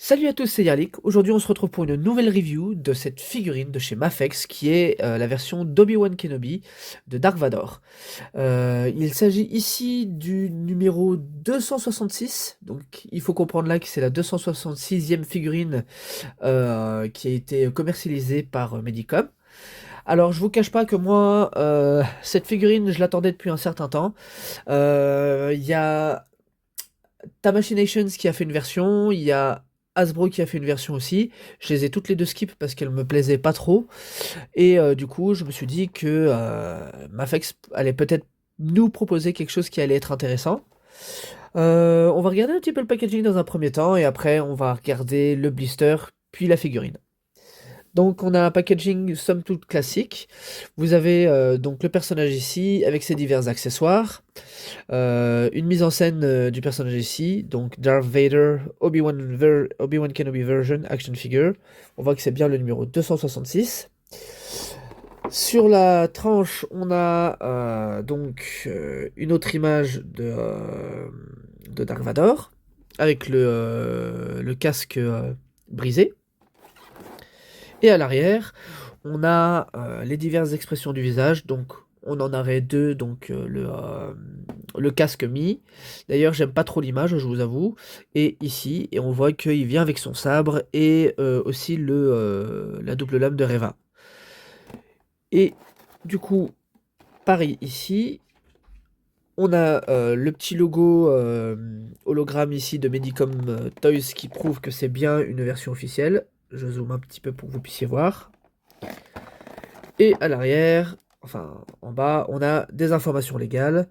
Salut à tous, c'est Yarlik. Aujourd'hui, on se retrouve pour une nouvelle review de cette figurine de chez Mafex qui est la version d'Obi-Wan Kenobi de Dark Vador. Il s'agit ici du numéro 266, donc il faut comprendre là que c'est la 266e figurine qui a été commercialisée par Medicom. Alors, je vous cache pas que moi, cette figurine, je l'attendais depuis un certain temps. Il y a Tamashinations qui a fait une version, il y a Hasbro qui a fait une version aussi. Je les ai toutes les deux skip parce qu'elles me plaisaient pas trop. Et du coup, je me suis dit que Mafex allait peut-être nous proposer quelque chose qui allait être intéressant. On va regarder un petit peu le packaging dans un premier temps et après on va regarder le blister puis la figurine. Donc on a un packaging somme toute classique. Vous avez donc le personnage ici avec ses divers accessoires. Une mise en scène du personnage ici, donc Darth Vader Obi-Wan Kenobi version action figure. On voit que c'est bien le numéro 266. Sur la tranche, on a une autre image de Dark Vador avec le casque brisé. Et à l'arrière, on a les diverses expressions du visage. Donc, on en aurait deux. Donc, le casque mis. D'ailleurs, j'aime pas trop l'image, je vous avoue. Et ici, et on voit qu'il vient avec son sabre et aussi la double lame de Reva. Et du coup, pareil ici. On a le petit logo hologramme ici de Medicom Toys qui prouve que c'est bien une version officielle. Je zoome un petit peu pour que vous puissiez voir. Et à l'arrière, enfin en bas, on a des informations légales.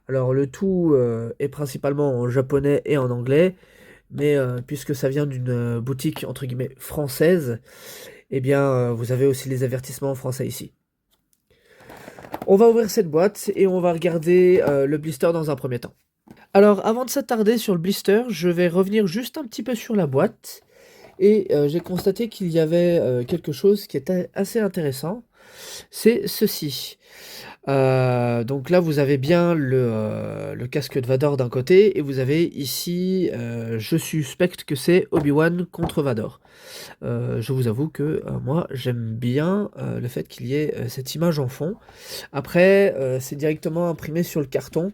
Alors le tout est principalement en japonais et en anglais, mais puisque ça vient d'une boutique entre guillemets française, eh bien vous avez aussi les avertissements en français ici. On va ouvrir cette boîte et on va regarder le blister dans un premier temps. Alors avant de s'attarder sur le blister, je vais revenir juste un petit peu sur la boîte. Et j'ai constaté qu'il y avait quelque chose qui était assez intéressant. C'est ceci. Donc là, vous avez bien le casque de Vador d'un côté, et vous avez ici, je suspecte que c'est Obi-Wan contre Vador. Je vous avoue que moi, j'aime bien le fait qu'il y ait cette image en fond. Après, c'est directement imprimé sur le carton.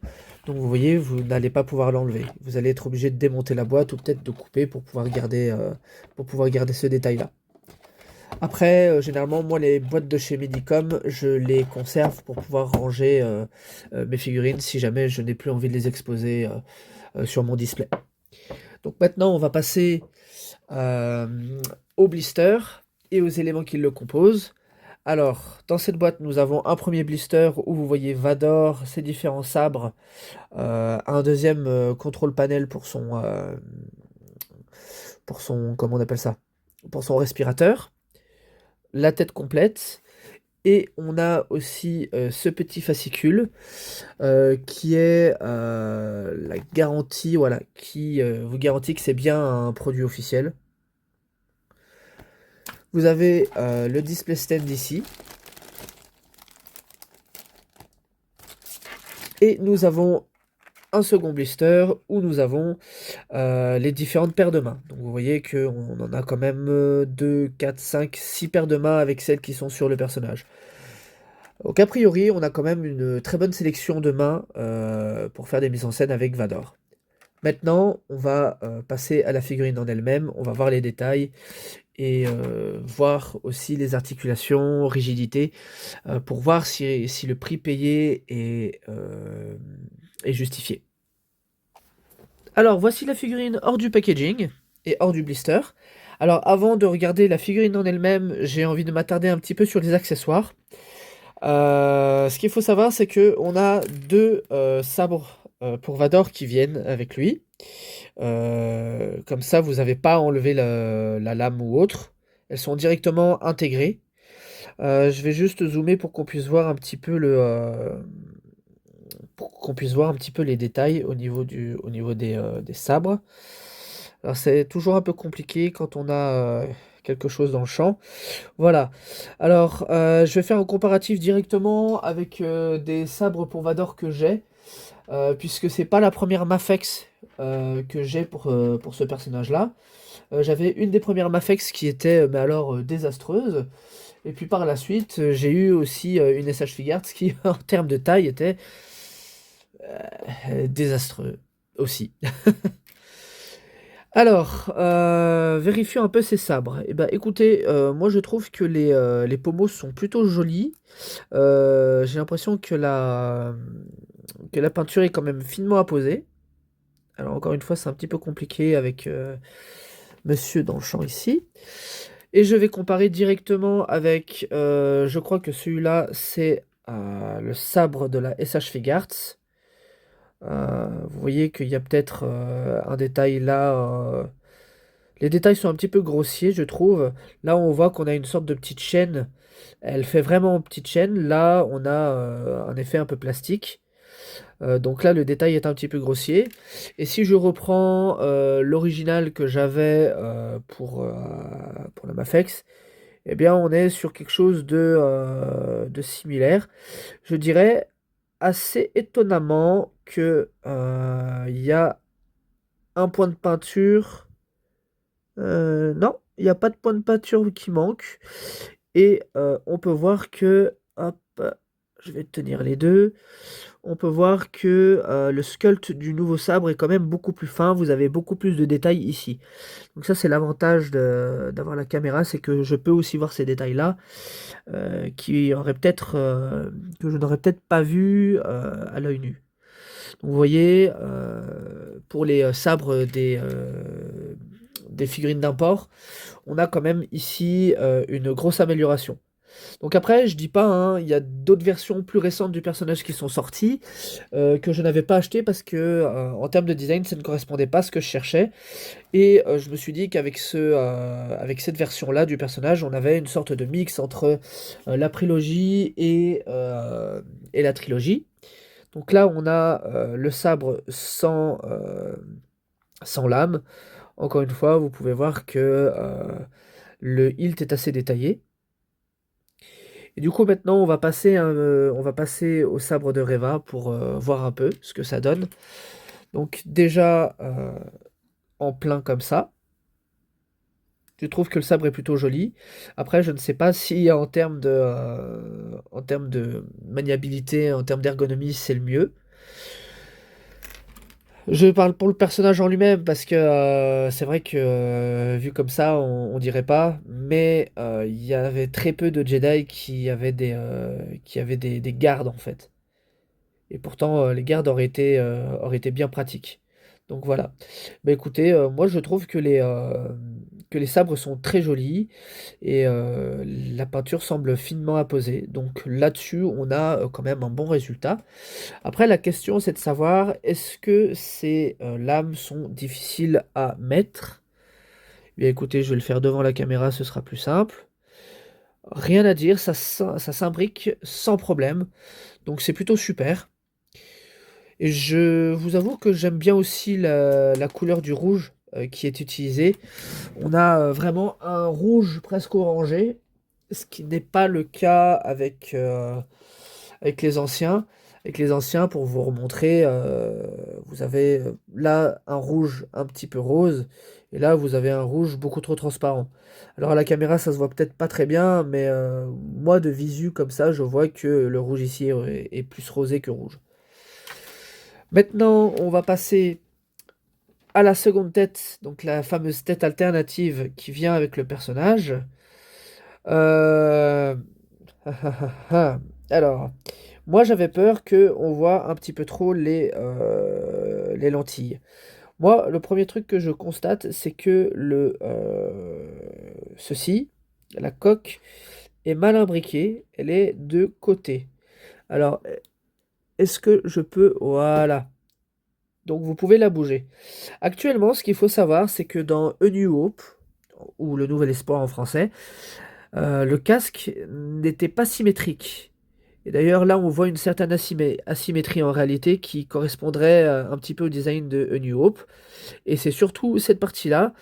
Donc vous voyez, vous n'allez pas pouvoir l'enlever. Vous allez être obligé de démonter la boîte ou peut-être de couper pour pouvoir garder ce détail-là. Après, généralement, moi, les boîtes de chez Medicom, je les conserve pour pouvoir ranger mes figurines si jamais je n'ai plus envie de les exposer sur mon display. Donc maintenant, on va passer au blister et aux éléments qui le composent. Alors, dans cette boîte, nous avons un premier blister où vous voyez Vador, ses différents sabres, un deuxième contrôle panel pour son, comment on appelle ça, pour son respirateur, la tête complète, et on a aussi ce petit fascicule qui est la garantie, voilà, qui vous garantit que c'est bien un produit officiel. Vous avez le display stand ici. Et nous avons un second blister où nous avons les différentes paires de mains. Donc vous voyez qu'on en a quand même 2, 4, 5, 6 paires de mains avec celles qui sont sur le personnage. Donc a priori, on a quand même une très bonne sélection de mains pour faire des mises en scène avec Vador. Maintenant, on va passer à la figurine en elle-même, on va voir les détails et voir aussi les articulations, rigidité, pour voir si le prix payé est justifié. Alors, voici la figurine hors du packaging et hors du blister. Alors, avant de regarder la figurine en elle-même, j'ai envie de m'attarder un petit peu sur les accessoires. Ce qu'il faut savoir, c'est que on a deux sabres pour Vador qui viennent avec lui. Comme ça, vous n'avez pas à enlever la lame ou autre. Elles sont directement intégrées. Je vais juste zoomer pour qu'on puisse voir un petit peu les détails au niveau des sabres. Alors c'est toujours un peu compliqué quand on a quelque chose dans le champ. Voilà. Alors je vais faire un comparatif directement avec des sabres pour Vador que j'ai. puisque c'est pas la première Mafex que j'ai pour ce personnage-là. J'avais une des premières Mafex qui était, mais alors, désastreuse. Et puis par la suite, j'ai eu aussi une SH Figuarts qui, en termes de taille, était désastreux aussi. Alors, vérifions un peu ces sabres. Eh ben, écoutez, moi je trouve que les pommeaux sont plutôt jolis. J'ai l'impression que la peinture est quand même finement apposée. Alors encore une fois, c'est un petit peu compliqué avec monsieur dans le champ ici. Et je vais comparer directement avec, je crois que celui-là, c'est le sabre de la SH Figuarts. Vous voyez qu'il y a peut-être un détail là. Les détails sont un petit peu grossiers, je trouve. Là, on voit qu'on a une sorte de petite chaîne. Elle fait vraiment petite chaîne. Là, on a un effet un peu plastique. Donc là, le détail est un petit peu grossier. Et si je reprends l'original que j'avais pour la Mafex, eh bien, on est sur quelque chose de similaire. Je dirais assez étonnamment que il y a un point de peinture. Non, il n'y a pas de point de peinture qui manque. Et on peut voir que, hop, je vais tenir les deux. On peut voir que le sculpt du nouveau sabre est quand même beaucoup plus fin. Vous avez beaucoup plus de détails ici. Donc ça, c'est l'avantage d'avoir la caméra, c'est que je peux aussi voir ces détails-là, que je n'aurais peut-être pas vu à l'œil nu. Donc vous voyez, pour les sabres des figurines d'import, on a quand même ici une grosse amélioration. Donc après, je dis pas, hein, il y a d'autres versions plus récentes du personnage qui sont sorties, que je n'avais pas acheté parce que en termes de design, ça ne correspondait pas à ce que je cherchais. Et je me suis dit qu'avec avec cette version-là du personnage, on avait une sorte de mix entre la prélogie et la trilogie. Donc là, on a le sabre sans lame. Encore une fois, vous pouvez voir que le hilt est assez détaillé. Et du coup, maintenant, on va passer au sabre de Reva pour voir un peu ce que ça donne. Donc déjà, en plein comme ça. Je trouve que le sabre est plutôt joli. Après, je ne sais pas si en termes de maniabilité, en termes d'ergonomie, c'est le mieux. Je parle pour le personnage en lui-même parce que c'est vrai que vu comme ça, on dirait pas. Mais il y avait très peu de Jedi qui avaient des gardes en fait. Et pourtant, les gardes auraient été bien pratiques. Donc voilà. Bah écoutez, moi je trouve que les sabres sont très jolis et la peinture semble finement apposée. Donc là-dessus, on a quand même un bon résultat. Après, la question c'est de savoir est-ce que ces lames sont difficiles à mettre? Eh bien écoutez, je vais le faire devant la caméra, ce sera plus simple. Rien à dire, ça s'imbrique sans problème. Donc c'est plutôt super. Et je vous avoue que j'aime bien aussi la couleur du rouge qui est utilisée. On a vraiment un rouge presque orangé, ce qui n'est pas le cas avec les anciens. Avec les anciens, pour vous remontrer, vous avez là un rouge un petit peu rose, et là vous avez un rouge beaucoup trop transparent. Alors à la caméra ça se voit peut-être pas très bien, mais moi de visu comme ça, je vois que le rouge ici est plus rosé que rouge. Maintenant, on va passer à la seconde tête, donc la fameuse tête alternative qui vient avec le personnage. Euh, Alors, moi j'avais peur que on voit un petit peu trop les lentilles. Moi, le premier truc que je constate, c'est que ceci, la coque, est mal imbriquée. Elle est de côté. Alors, est-ce que je peux... Voilà. Donc vous pouvez la bouger. Actuellement, ce qu'il faut savoir, c'est que dans A New Hope, ou Le Nouvel Espoir en français, le casque n'était pas symétrique. Et d'ailleurs, là, on voit une certaine asymétrie en réalité qui correspondrait un petit peu au design de A New Hope. Et c'est surtout cette partie-là.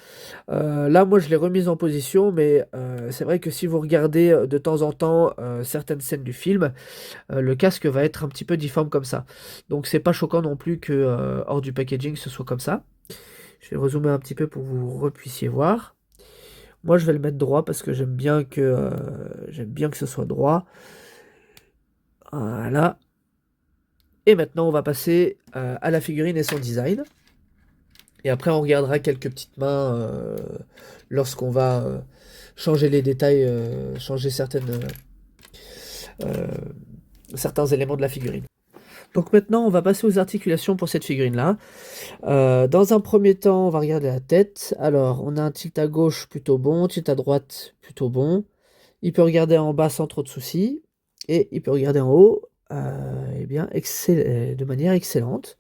Là, moi, je l'ai remise en position, mais c'est vrai que si vous regardez de temps en temps certaines scènes du film, le casque va être un petit peu difforme comme ça. Donc, c'est pas choquant non plus que hors du packaging, ce soit comme ça. Je vais rezoomer un petit peu pour que vous puissiez voir. Moi, je vais le mettre droit parce que j'aime bien que ce soit droit. Voilà. Et maintenant, on va passer à la figurine et son design. Et après, on regardera quelques petites mains lorsqu'on va changer les détails, changer euh, certains éléments de la figurine. Donc maintenant, on va passer aux articulations pour cette figurine-là. Dans un premier temps, on va regarder la tête. Alors, on a un tilt à gauche plutôt bon, tilt à droite plutôt bon. Il peut regarder en bas sans trop de soucis. Et il peut regarder en haut eh bien, de manière excellente.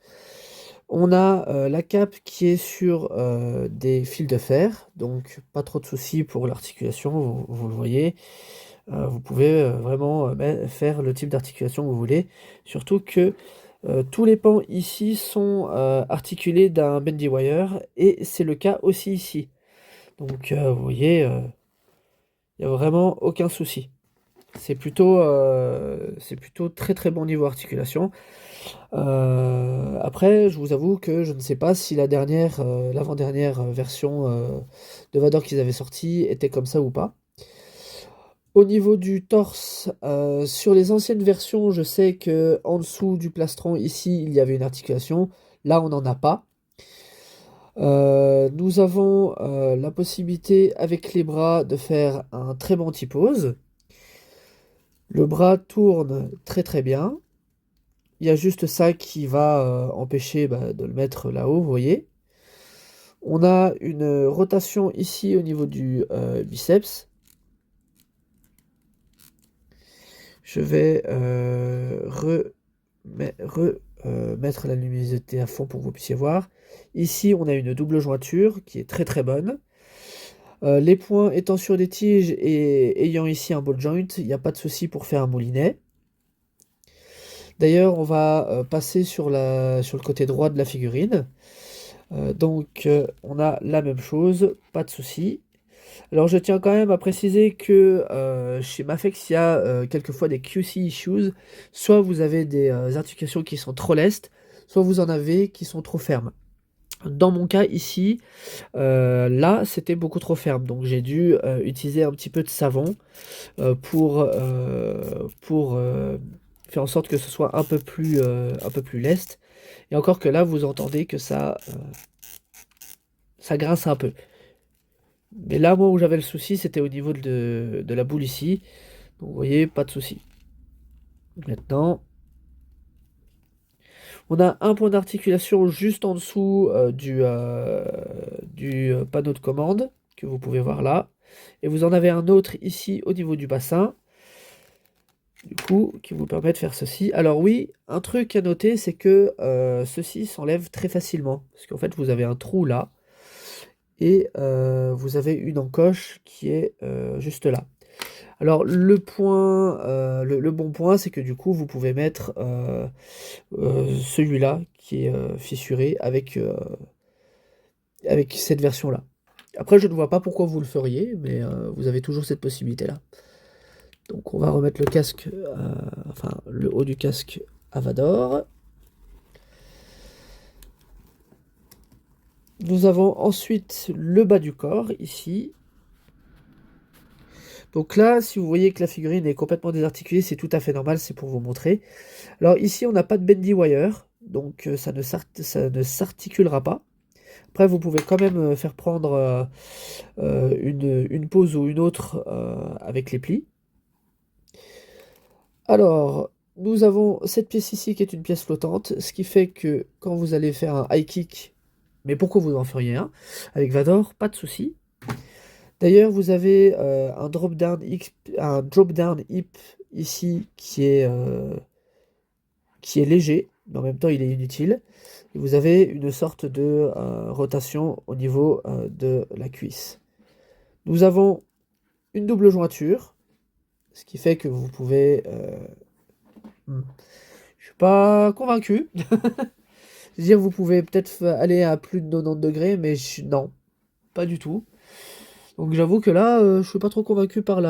On a la cape qui est sur des fils de fer, donc pas trop de soucis pour l'articulation, vous le voyez. Vous pouvez vraiment faire le type d'articulation que vous voulez. Surtout que tous les pans ici sont articulés d'un bendy wire, et c'est le cas aussi ici. Donc vous voyez, il n'y a vraiment aucun souci. C'est plutôt très très bon niveau articulation. Après, je vous avoue que je ne sais pas si l'avant-dernière version de Vador qu'ils avaient sorti était comme ça ou pas. Au niveau du torse, sur les anciennes versions, je sais que en dessous du plastron, ici, il y avait une articulation. Là, on n'en a pas. Nous avons la possibilité, avec les bras, de faire un très bon T-pose. Le bras tourne très très bien. Il y a juste ça qui va empêcher de le mettre là-haut, vous voyez. On a une rotation ici au niveau du biceps. Je vais mettre la luminosité à fond pour que vous puissiez voir. Ici, on a une double jointure qui est très très bonne. Les points étant sur des tiges et ayant ici un ball joint, il n'y a pas de souci pour faire un moulinet. D'ailleurs, on va passer sur le côté droit de la figurine. Donc, on a la même chose, pas de souci. Alors, je tiens quand même à préciser que chez Mafex, il y a quelquefois des QC issues. Soit vous avez des articulations qui sont trop lestes, soit vous en avez qui sont trop fermes. Dans mon cas ici, là, c'était beaucoup trop ferme. Donc, j'ai dû utiliser un petit peu de savon pour faire en sorte que ce soit un peu plus leste. Et encore que là, vous entendez que ça grince un peu. Mais là, moi, où j'avais le souci, c'était au niveau de la boule ici. Donc, vous voyez, pas de souci. Maintenant, on a un point d'articulation juste en dessous du panneau de commande, que vous pouvez voir là. Et vous en avez un autre ici au niveau du bassin, du coup, qui vous permet de faire ceci. Alors oui, un truc à noter, c'est que ceci s'enlève très facilement. Parce qu'en fait, vous avez un trou là. Et vous avez une encoche qui est juste là. Alors le bon point, c'est que du coup, vous pouvez mettre celui-là qui est fissuré avec cette version-là. Après, je ne vois pas pourquoi vous le feriez, mais vous avez toujours cette possibilité-là. Donc on va remettre le casque, enfin le haut du casque à Vador. Nous avons ensuite le bas du corps, ici. Donc là, si vous voyez que la figurine est complètement désarticulée, c'est tout à fait normal, c'est pour vous montrer. Alors ici, on n'a pas de bendy wire, donc ça ne s'articulera pas. Après, vous pouvez quand même faire prendre une pose ou une autre avec les plis. Alors, nous avons cette pièce ici qui est une pièce flottante, ce qui fait que quand vous allez faire un high kick, mais pourquoi vous en feriez un, avec Vador, pas de souci. D'ailleurs, vous avez un drop down hip ici qui est léger, mais en même temps il est inutile. Et vous avez une sorte de rotation au niveau de la cuisse. Nous avons une double jointure, ce qui fait que vous pouvez Je suis pas convaincu. Dire vous pouvez peut-être aller à plus de 90 degrés, mais non, pas du tout. Donc j'avoue que là, je suis pas trop convaincu par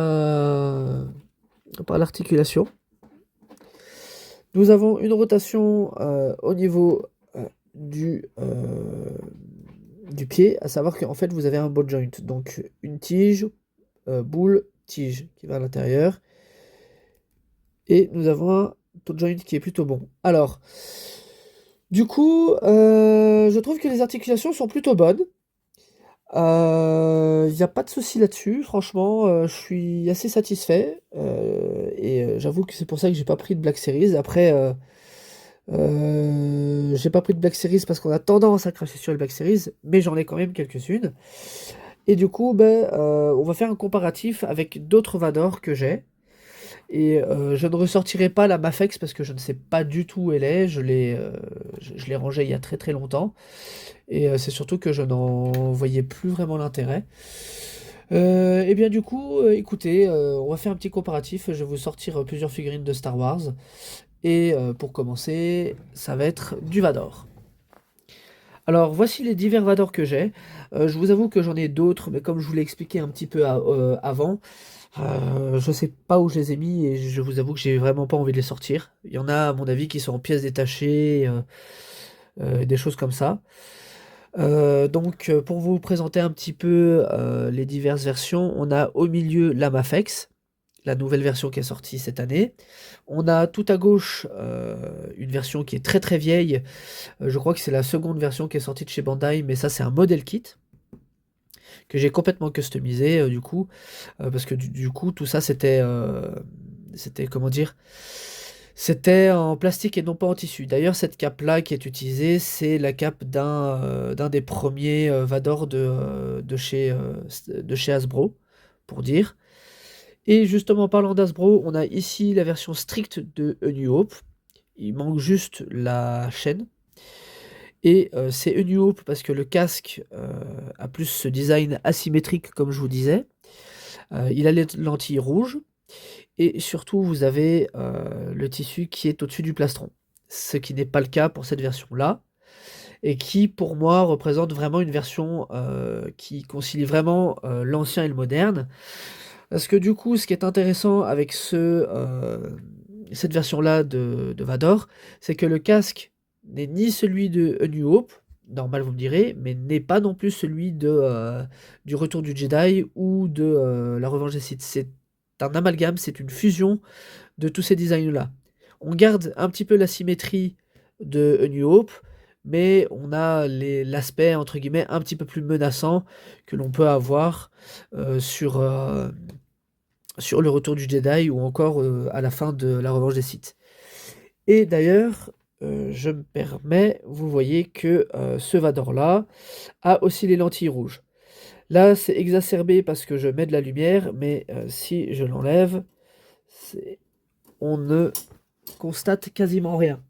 l'articulation. Nous avons une rotation au niveau du pied, à savoir qu'en fait vous avez un ball joint, donc une tige, boule, tige qui va à l'intérieur, et nous avons un toe joint qui est plutôt bon. Alors, du coup, je trouve que les articulations sont plutôt bonnes. Il y a pas de souci là-dessus, franchement, je suis assez satisfait, et j'avoue que c'est pour ça que j'ai pas pris de Black Series. Après, j'ai pas pris de Black Series parce qu'on a tendance à cracher sur les Black Series, mais j'en ai quand même quelques-unes. Et du coup, ben, on va faire un comparatif avec d'autres Vador que j'ai. Et je ne ressortirai pas la Mafex parce que je ne sais pas du tout où elle est. Je l'ai rangée il y a très très longtemps. Et c'est surtout que je n'en voyais plus vraiment l'intérêt. Et bien du coup, écoutez, on va faire un petit comparatif. Je vais vous sortir plusieurs figurines de Star Wars. Et pour commencer, ça va être du Vador. Alors voici les divers Vador que j'ai. Je vous avoue que j'en ai d'autres, mais comme je vous l'ai expliqué un petit peu avant, je sais pas où je les ai mis et je vous avoue que j'ai vraiment pas envie de les sortir. Il y en a à mon avis qui sont en pièces détachées, des choses comme ça. Donc pour vous présenter un petit peu les diverses versions, on a au milieu la Mafex, la nouvelle version qui est sortie cette année. On a tout à gauche une version qui est très très vieille. Je crois que c'est la seconde version qui est sortie de chez Bandai, mais ça c'est un model kit que j'ai complètement customisé du coup, parce que du coup tout ça c'était comment dire, c'était en plastique et non pas en tissu. D'ailleurs cette cape là qui est utilisée, c'est la cape d'un des premiers Vador de chez Hasbro, pour dire. Et justement parlant d'Hasbro, on a ici la version stricte de A New Hope. Il manque juste la chaîne. Et c'est A New Hope parce que le casque a plus ce design asymétrique comme je vous disais. Il a les lentilles rouges. Et surtout vous avez le tissu qui est au-dessus du plastron. Ce qui n'est pas le cas pour cette version-là. Et qui pour moi représente vraiment une version qui concilie vraiment l'ancien et le moderne. Parce que du coup ce qui est intéressant avec cette version-là de Vador, c'est que le casque n'est ni celui de A New Hope, normal vous me direz, mais n'est pas non plus celui du Retour du Jedi ou de La Revanche des Sith. C'est un amalgame, c'est une fusion de tous ces designs-là. On garde un petit peu la symétrie de A New Hope, mais on a l'aspect, entre guillemets, un petit peu plus menaçant que l'on peut avoir sur le Retour du Jedi ou encore à la fin de La Revanche des Sith. Et d'ailleurs, je me permets, vous voyez que ce Vador-là a aussi les lentilles rouges. Là, c'est exacerbé parce que je mets de la lumière, mais si je l'enlève, on ne constate quasiment rien.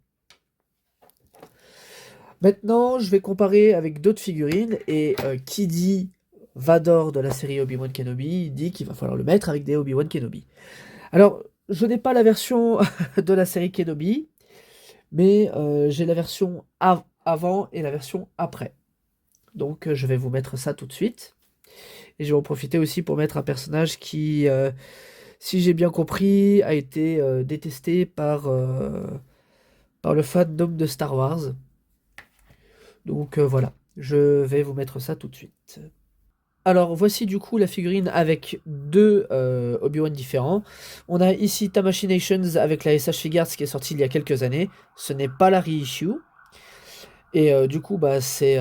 Maintenant, je vais comparer avec d'autres figurines, et qui dit Vador de la série Obi-Wan Kenobi dit qu'il va falloir le mettre avec des Obi-Wan Kenobi. Alors, je n'ai pas la version de la série Kenobi, mais j'ai la version avant et la version après. Donc je vais vous mettre ça tout de suite. Et je vais en profiter aussi pour mettre un personnage qui, si j'ai bien compris, a été détesté par le fandom de Star Wars. Donc voilà, je vais vous mettre ça tout de suite. Alors voici du coup la figurine avec deux Obi-Wan différents. On a ici Tamashii avec la SH Figuarts qui est sortie il y a quelques années. Ce n'est pas la reissue. Et du coup bah c'est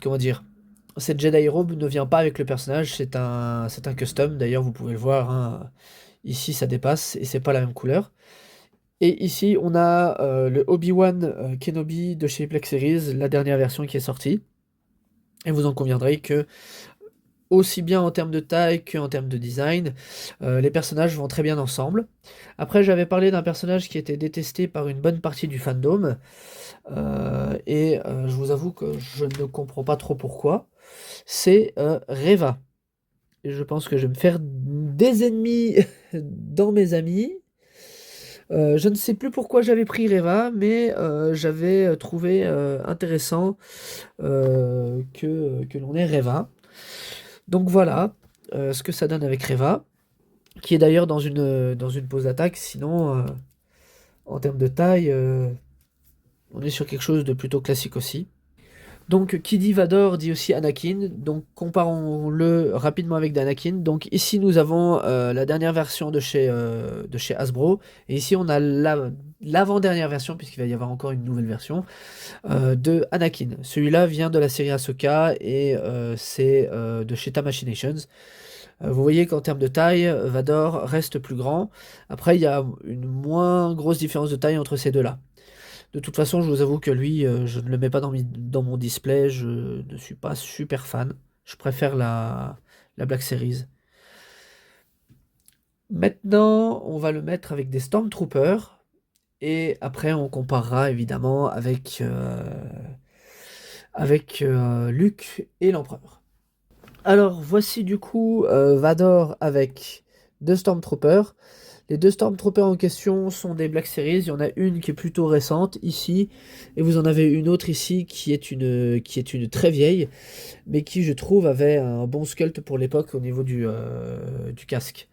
comment dire, cette Jedi robe ne vient pas avec le personnage, c'est un custom. D'ailleurs vous pouvez le voir, hein, ici ça dépasse et c'est pas la même couleur. Et ici on a le Obi-Wan Kenobi de chez Black Series, la dernière version qui est sortie. Et vous en conviendrez que, aussi bien en termes de taille qu'en termes de design, les personnages vont très bien ensemble. Après, j'avais parlé d'un personnage qui était détesté par une bonne partie du fandom, et je vous avoue que je ne comprends pas trop pourquoi. C'est Reva. Et je pense que je vais me faire des ennemis dans mes amis, Je ne sais plus pourquoi j'avais pris Reva, mais j'avais trouvé intéressant que l'on ait Reva. Donc voilà ce que ça donne avec Reva, qui est d'ailleurs dans une pose d'attaque. Sinon, en termes de taille, on est sur quelque chose de plutôt classique aussi. Donc, qui dit Vador dit aussi Anakin. Donc, comparons-le rapidement avec Anakin. Donc, ici, nous avons la dernière version de chez Hasbro. Et ici, on a l'avant-dernière version, puisqu'il va y avoir encore une nouvelle version, de Anakin. Celui-là vient de la série Ahsoka et c'est de chez Tamashinations. Vous voyez qu'en termes de taille, Vador reste plus grand. Après, il y a une moins grosse différence de taille entre ces deux-là. De toute façon, je vous avoue que lui, je ne le mets pas dans mon display. Je ne suis pas super fan. Je préfère la Black Series. Maintenant, on va le mettre avec des Stormtroopers. Et après, on comparera évidemment avec Luke et l'Empereur. Alors, voici du coup Vador avec deux Stormtroopers. Les deux Stormtroopers en question sont des Black Series. Il y en a une qui est plutôt récente ici, et vous en avez une autre ici qui est une très vieille, mais qui je trouve avait un bon sculpt pour l'époque au niveau du casque.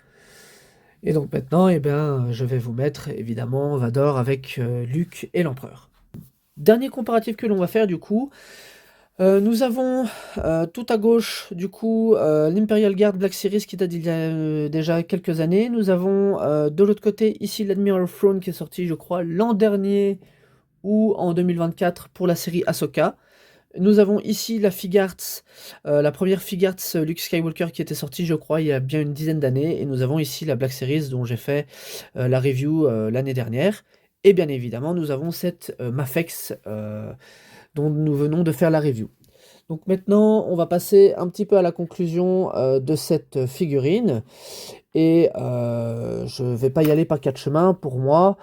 Et donc maintenant, eh bien, je vais vous mettre évidemment Vador avec Luke et l'Empereur. Dernier comparatif que l'on va faire du coup. Nous avons tout à gauche, du coup, l'Imperial Guard Black Series qui date d'il y a déjà quelques années. Nous avons de l'autre côté ici l'Admiral Throne qui est sorti, je crois, l'an dernier ou en 2024 pour la série Ahsoka. Nous avons ici la Figuarts, la première Figuarts Luke Skywalker qui était sortie, je crois, il y a bien une dizaine d'années. Et nous avons ici la Black Series dont j'ai fait la review l'année dernière. Et bien évidemment, nous avons cette Mafex dont nous venons de faire la review. Donc maintenant, on va passer un petit peu à la conclusion de cette figurine. Et je ne vais pas y aller par quatre chemins. Pour moi,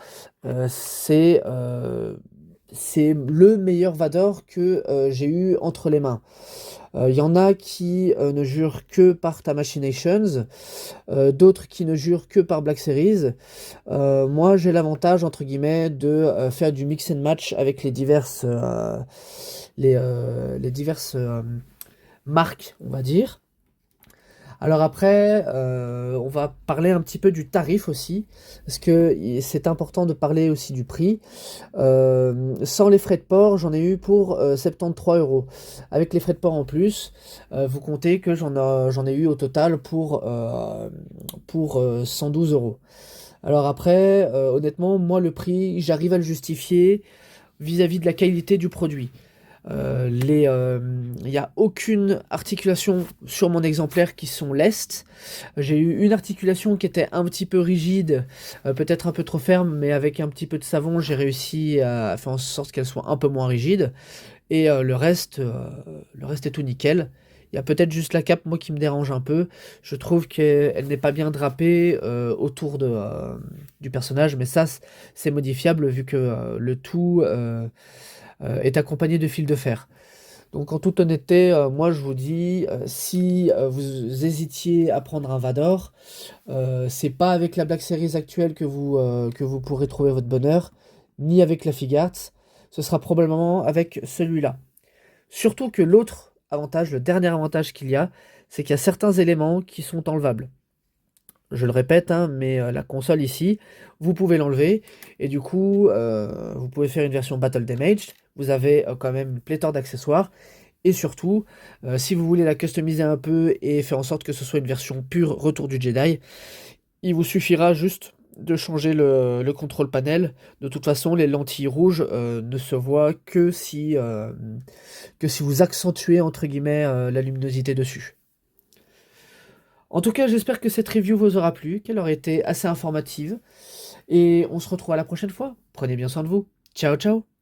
c'est le meilleur Vador que j'ai eu entre les mains. Il y en a qui ne jurent que par Tamashinations, d'autres qui ne jurent que par Black Series. Moi, j'ai l'avantage, entre guillemets, de faire du mix and match avec les diverses marques, on va dire. Alors après, on va parler un petit peu du tarif aussi, parce que c'est important de parler aussi du prix. Sans les frais de port, j'en ai eu pour 73 euros. Avec les frais de port en plus, vous comptez que j'en ai eu au total pour 112 euros. Alors après, honnêtement, moi le prix, j'arrive à le justifier vis-à-vis de la qualité du produit. Il n'y a aucune articulation sur mon exemplaire qui sont lestes. J'ai eu une articulation qui était un petit peu rigide, peut-être un peu trop ferme, mais avec un petit peu de savon, j'ai réussi à faire en sorte qu'elle soit un peu moins rigide. Et le reste est tout nickel. Il y a peut-être juste la cape, moi, qui me dérange un peu. Je trouve qu'elle n'est pas bien drapée autour du personnage, mais ça, c'est modifiable vu que le tout est accompagné de fils de fer. Donc en toute honnêteté, moi je vous dis, si vous hésitiez à prendre un Vador, c'est pas avec la Black Series actuelle que vous pourrez trouver votre bonheur, ni avec la Figuarts, ce sera probablement avec celui-là. Surtout que l'autre avantage, le dernier avantage qu'il y a, c'est qu'il y a certains éléments qui sont enlevables. Je le répète, hein, mais la console ici, vous pouvez l'enlever, et du coup, vous pouvez faire une version Battle Damaged, vous avez quand même une pléthore d'accessoires, et surtout, si vous voulez la customiser un peu et faire en sorte que ce soit une version pure Retour du Jedi, il vous suffira juste de changer le contrôle panel. De toute façon, les lentilles rouges ne se voient que si vous accentuez, entre guillemets, la luminosité dessus. En tout cas, j'espère que cette review vous aura plu, qu'elle aura été assez informative. Et on se retrouve à la prochaine fois. Prenez bien soin de vous. Ciao, ciao!